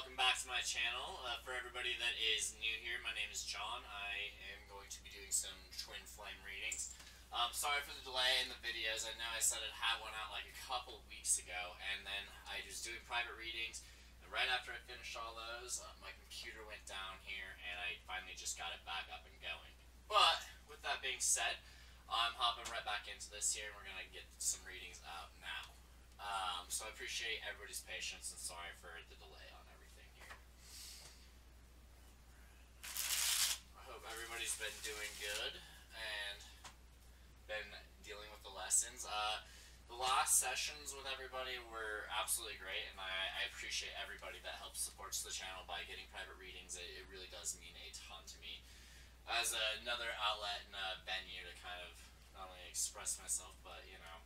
welcome back to my channel. For everybody that is new here, my name is John. I am going to be doing some Twinflame readings. Sorry for the delay in the videos. I know I said I'd have one out like a couple weeks ago, and then I was doing private readings, and right after I finished all those, my computer went down here, and I finally just got it back up and going. But, with that being said, I'm hopping right back into this here, and we're going to get some readings out now. So I appreciate everybody's patience, and sorry for the delay on everything here. I hope everybody's been doing good and been dealing with the lessons. The last sessions with everybody were absolutely great, and I appreciate everybody that helps supports the channel by getting private readings. It really does mean a ton to me as another outlet and a venue to kind of not only express myself, but, you know,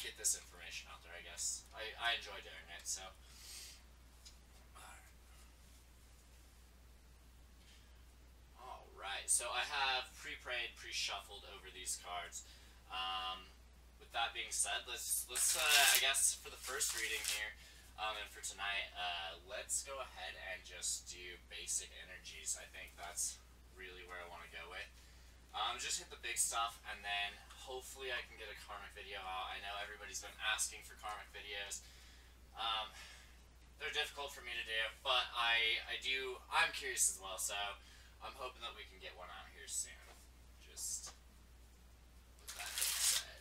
get this information out there, I guess. I enjoy doing it, so. Alright, so I have pre-prayed, pre-shuffled over these cards. With that being said, let's I guess, for the first reading here, and for tonight, let's go ahead and just do basic energies. I think that's really where I want to go with. Just hit the big stuff, and then hopefully I can get a karmic video out. I know everybody's been asking for karmic videos. They're difficult for me to do, but I'm curious as well, so I'm hoping that we can get one out here soon. Just with that being said.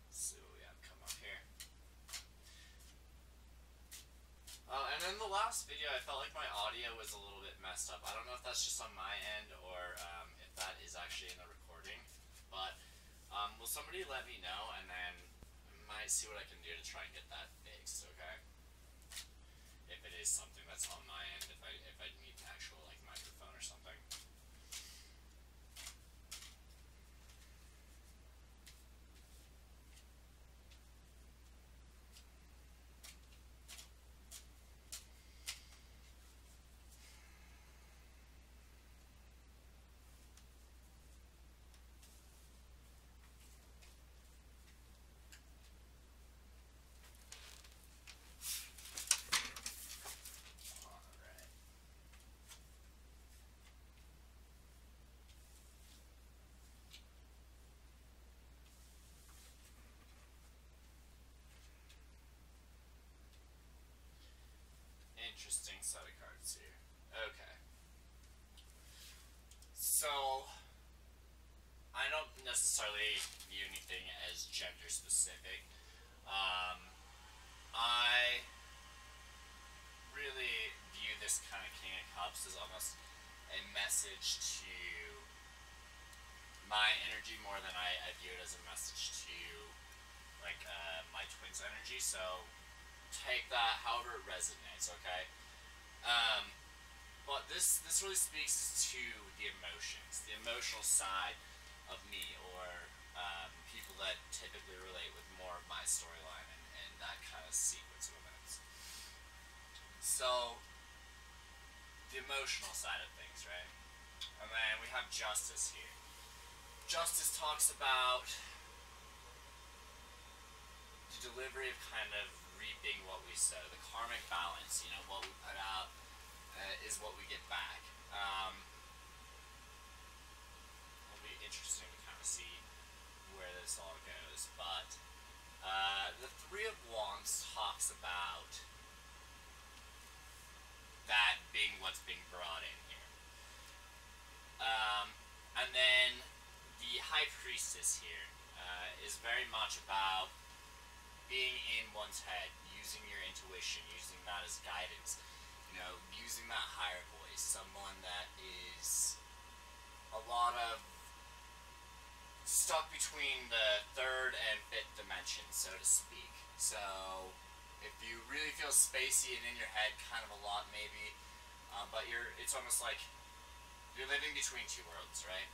Let's see what we have come up here. And in the last video, I felt like my audio was a little bit messed up. I don't know if that's just on my end or if that is actually in the recording. But will somebody let me know, and then I might see what I can do to try and get that fixed, okay? If it is something that's on my end, if I need an actual like microphone or something. Interesting set of cards here. Okay. So, I don't necessarily view anything as gender specific. I really view this kind of King of Cups as almost a message to my energy more than I view it as a message to like my twin's energy. So take that however it resonates, okay? But this really speaks to the emotions, the emotional side of me, or people that typically relate with more of my storyline and that kind of sequence of events. So, the emotional side of things, right? And then we have Justice here. Justice talks about the delivery of kind of reaping what we sow, the karmic balance, you know, what we put out is what we get back. It'll be interesting to kind of see where this all goes, but the Three of Wands talks about that being what's being brought in here. And then the High Priestess here is very much about being in one's head, using your intuition, using that as guidance, you know, using that higher voice, someone that is a lot of stuck between the third and fifth dimension, so to speak. So, if you really feel spacey and in your head kind of a lot maybe, but it's almost like you're living between two worlds, right?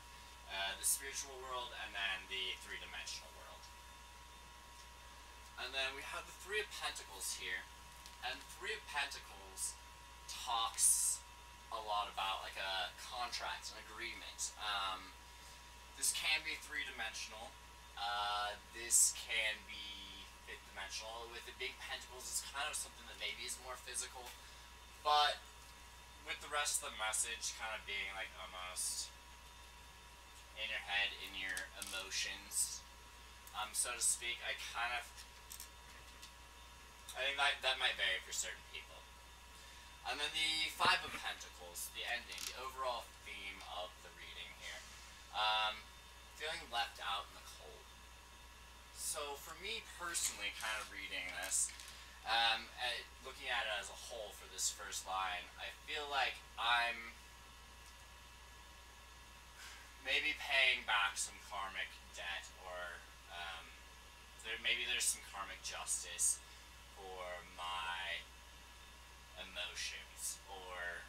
The spiritual world and then the three-dimensional world. And then we have the Three of Pentacles here, and the Three of Pentacles talks a lot about like a contract, an agreement. This can be three-dimensional. This can be fifth-dimensional. With the big pentacles, it's kind of something that maybe is more physical, but with the rest of the message kind of being like almost in your head, in your emotions, so to speak, I think that might vary for certain people. And then the Five of Pentacles, the ending, the overall theme of the reading here. Feeling left out in the cold. So for me personally, kind of reading this, looking at it as a whole for this first line, I feel like I'm maybe paying back some karmic debt, or maybe there's some karmic justice for my emotions, or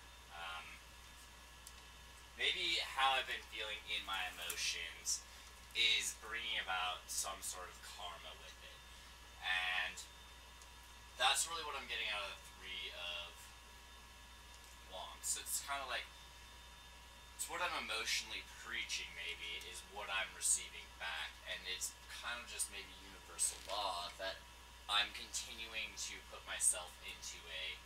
maybe how I've been feeling in my emotions is bringing about some sort of karma with it. And that's really what I'm getting out of the Three of Wands. So it's kind of like, it's what I'm emotionally preaching, maybe, is what I'm receiving back. And it's kind of just maybe universal law that I'm continuing to put myself into a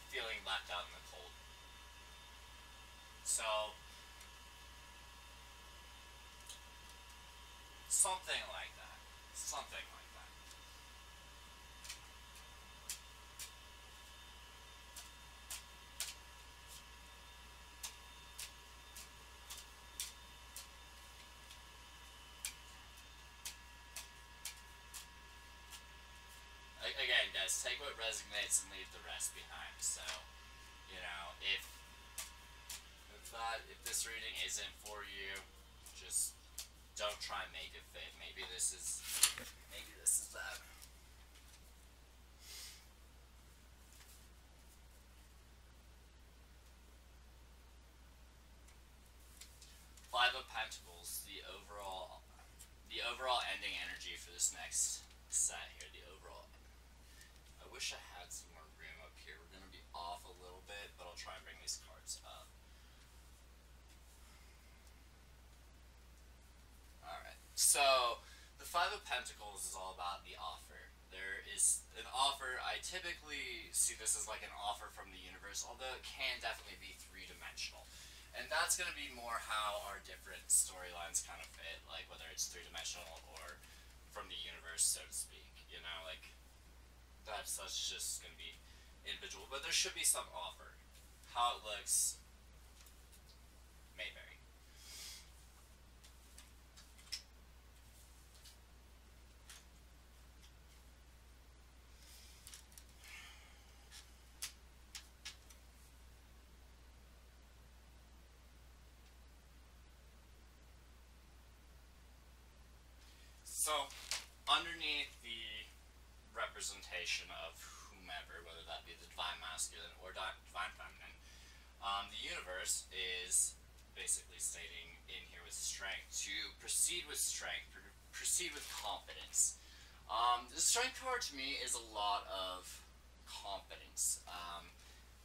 feeling left out in the cold. So, something like that. Something like that. Again, guys, take what resonates and leave the rest behind. So, you know, if this reading isn't for you, just don't try and make it fit. Maybe this is that. Five of Pentacles, the overall ending energy for this next set here. The overall. I wish I had some more room up here. We're gonna be off a little bit, but I'll try and bring these cards up. Alright, so the Five of Pentacles is all about the offer. There is an offer. I typically see this as like an offer from the universe, although it can definitely be three-dimensional. And that's going to be more how our different storylines kind of fit, like whether it's three-dimensional or from the universe, so to speak. You know, like, that's just going to be individual. But there should be some offer. How it looks may vary. So, underneath the representation of whomever, whether that be the Divine Masculine or Divine Feminine, the universe is basically stating in here with strength to proceed with strength, proceed with confidence. The strength card to me is a lot of confidence.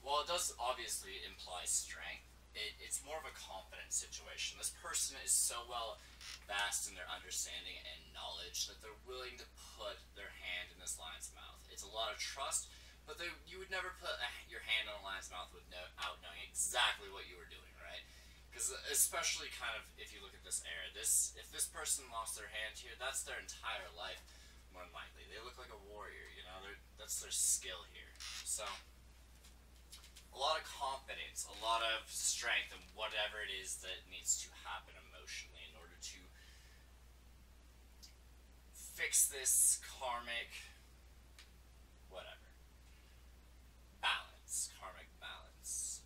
While it does obviously imply strength, it's more of a confident situation. This person is so well vast in their understanding and knowledge that they're willing to put their hand in this lion's mouth. It's a lot of trust, but you would never put your hand in a lion's mouth without knowing exactly what you were doing, right? Because especially kind of if you look at this era, if this person lost their hand here, that's their entire life, more than likely. They look like a warrior, you know, that's their skill here. So, a lot of confidence, a lot of strength in whatever it is that needs to happen emotionally in order to fix this karmic, whatever, balance, karmic balance.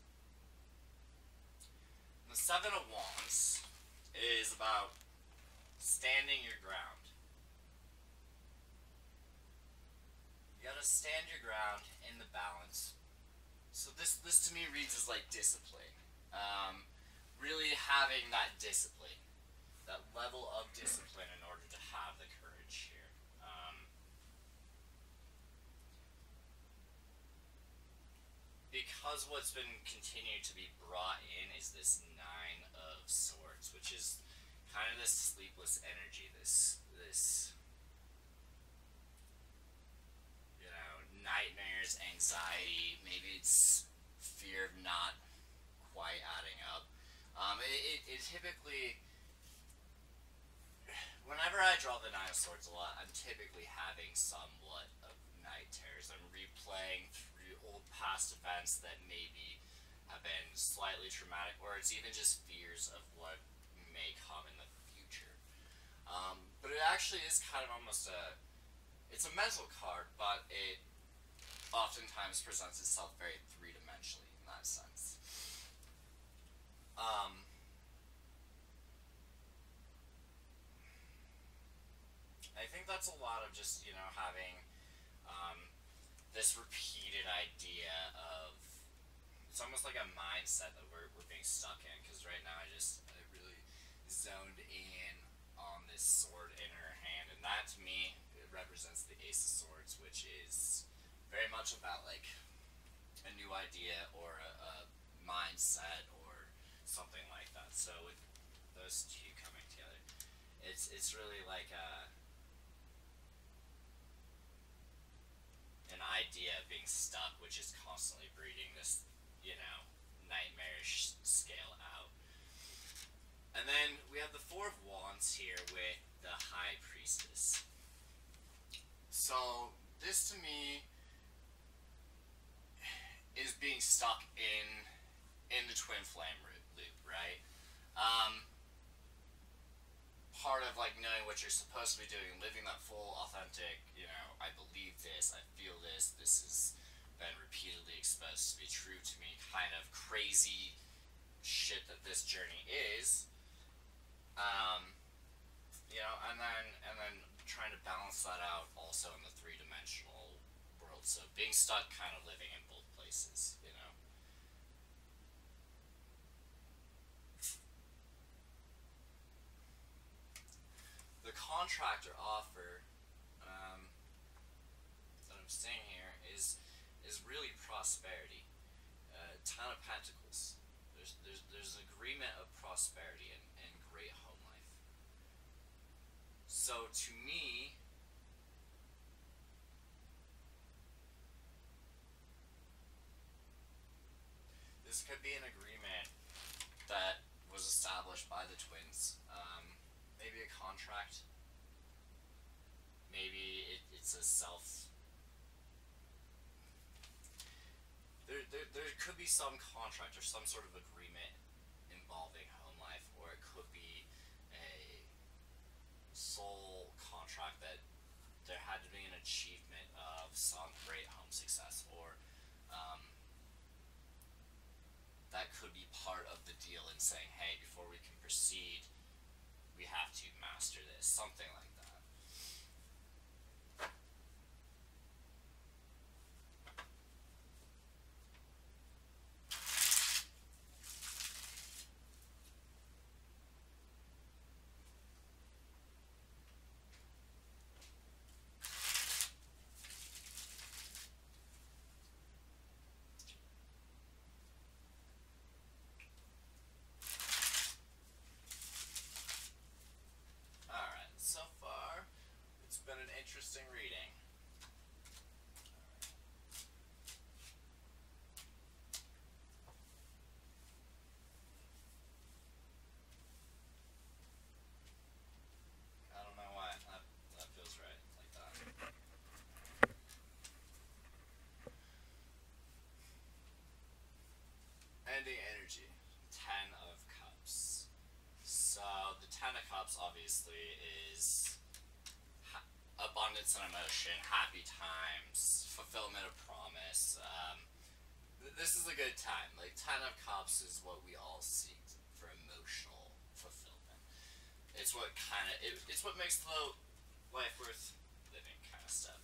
The Seven of Wands is about standing your ground. You gotta stand your ground in the balance. So this to me reads as like discipline. Really having that discipline, that level of discipline in order to have the courage here. because what's been continued to be brought in is this Nine of Swords, which is kind of this sleepless energy, this nightmares, anxiety, maybe it's fear of not quite adding up. It typically, whenever I draw the Nine of Swords a lot, I'm typically having somewhat of night terrors. I'm replaying through old past events that maybe have been slightly traumatic, or it's even just fears of what may come in the future. But it actually is kind of almost it's a mental card, but it oftentimes presents itself very three-dimensionally in that sense. I think that's a lot of just, having this repeated idea of, it's almost like a mindset that we're being stuck in, because right now I really zoned in on this sword in her hand, and that to me, it represents the Ace of Swords, which is very much about like a new idea or a mindset or something like that. So with those two coming together, it's really like an idea of being stuck, which is constantly breeding this, nightmarish scale out. And then we have the Four of Wands here with the High Priestess. So this to me is being stuck in the Twinflame loop, right? Part of like knowing what you're supposed to be doing, living that full, authentic, I believe this, I feel this has been repeatedly exposed to be true to me, kind of crazy shit that this journey is. And then trying to balance that out also in the three-dimensional world. So being stuck, kind of living in both places, The contract or offer that I'm seeing here is really prosperity. Ton of Pentacles. There's an agreement of prosperity and great home life. So to me, this could be an agreement that was established by the twins. Maybe a contract. Maybe it's a self. There could be some contract or some sort of agreement involving home life, or it could be a soul contract that there had to be an achievement of some great home success, or that could be part of the deal in saying, hey, before we can proceed, we have to master this, something like that. Alright, so far, it's been an interesting reading. I don't know why that feels right like that. Ending energy. Ten of Cups. So the Ten of Cups obviously is abundance and emotion, happy times, fulfillment of promise. This is a good time. Like, Ten of Cups is what we all seek for emotional fulfillment. It's what it's what makes the life worth living kind of stuff,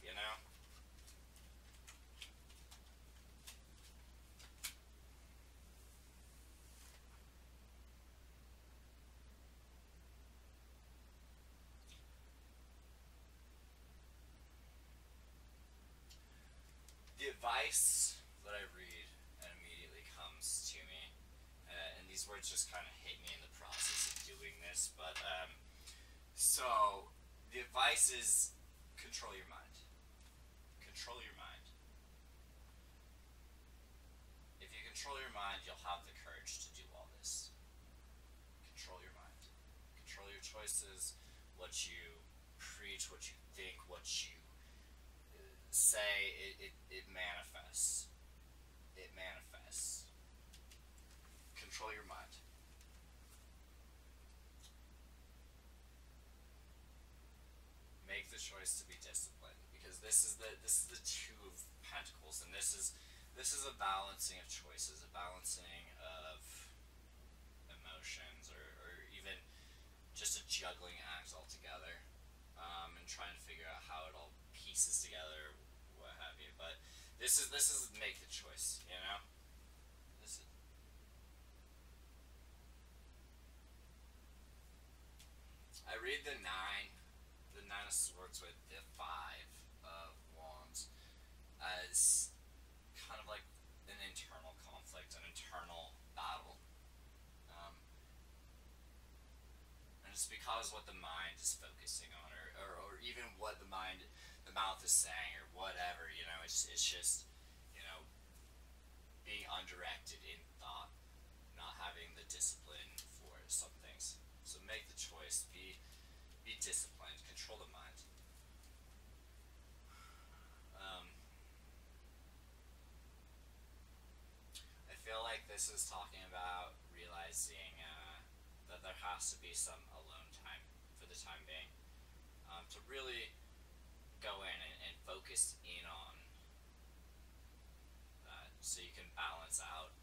The advice that I read comes to me, and these words just kind of hit me in the process of doing this, but so the advice is control your mind. Control your mind. If you control your mind, you'll have the courage to do all this. Control your mind. Control your choices, what you preach, what you think, what you say, it manifests. It manifests. Control your mind. Make the choice to be disciplined, because this is the Two of Pentacles, and this is a balancing of choices, a balancing of emotions, or even just a juggling act altogether, and trying to figure out how it all pieces together, what have you. But this is make the choice, you know. This is, I read the Nine of Swords with the Five of Wands as kind of like an internal conflict, an internal battle. And it's because what the mind is focusing on, or even what the mouth is saying, or whatever, you know, it's just, you know, being undirected in thought, not having the discipline for some things. So make the choice, be disciplined, control the mind. I feel like this is talking about realizing that there has to be some alone time for the time being, to really go in and focus in on that, so you can balance out.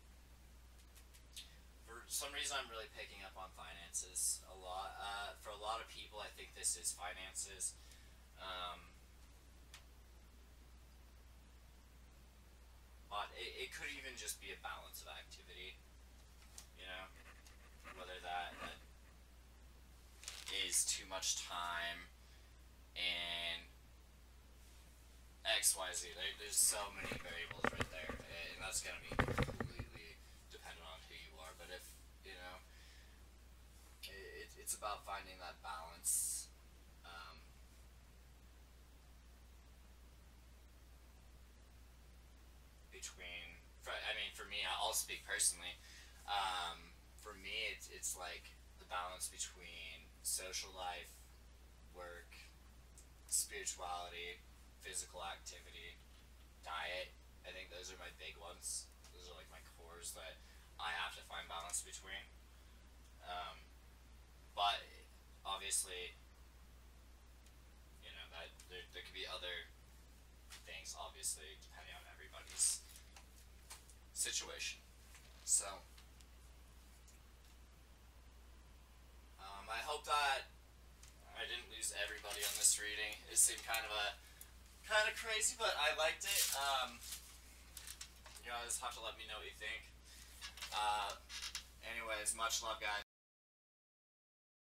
For some reason, I'm really picking up on finances a lot. For a lot of people, I think this is finances. But it could even just be a balance of activity, you know, whether that is too much time in XYZ. There's so many variables right there, and that's going to be completely dependent on who you are. But if, you know, it's about finding that balance. For me, I'll speak personally. For me, it's like the balance between social life, work, spirituality, physical activity, diet. I think those are my big ones. Those are like my cores that I have to find balance between. But obviously, you know, that there could be other things, obviously, depending on everybody's situation. So I hope that I didn't lose everybody on this reading. It seemed kind of crazy, but I liked it. You guys have to let me know what you think. Anyways, much love, guys.